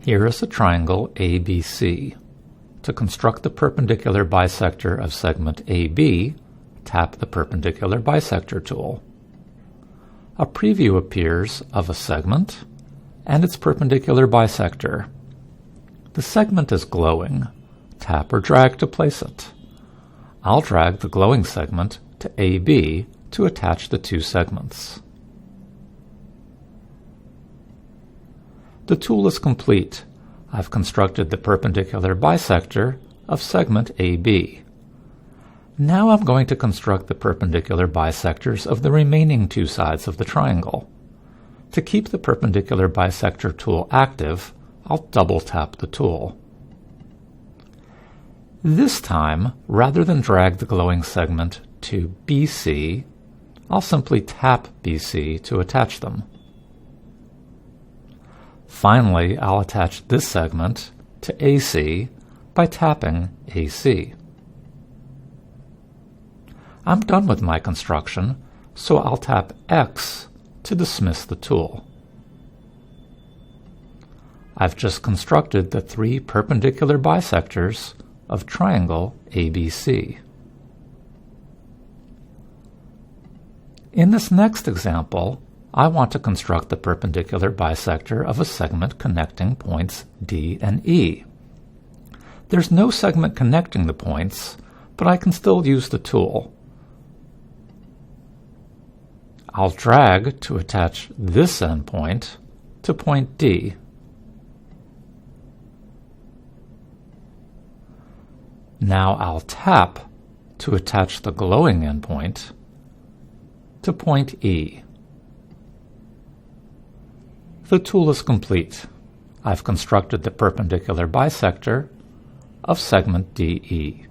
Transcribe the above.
Here is a triangle ABC. To construct the perpendicular bisector of segment AB, tap the Perpendicular Bisector tool. A preview appears of a segment and its perpendicular bisector. The segment is glowing. Tap or drag to place it. I'll drag the glowing segment to AB to attach the two segments. The tool is complete. I've constructed the perpendicular bisector of segment AB. Now I'm going to construct the perpendicular bisectors of the remaining two sides of the triangle. To keep the perpendicular bisector tool active, I'll double tap the tool. This time, rather than drag the glowing segment to BC, I'll simply tap BC to attach them. Finally, I'll attach this segment to AC by tapping AC. I'm done with my construction, so I'll tap X to dismiss the tool. I've just constructed the three perpendicular bisectors of triangle ABC. In this next example, I want to construct the perpendicular bisector of a segment connecting points D and E. There's no segment connecting the points, but I can still use the tool. I'll drag to attach this endpoint to point D. Now I'll tap to attach the glowing endpoint to point E. The tool is complete. I've constructed the perpendicular bisector of segment DE.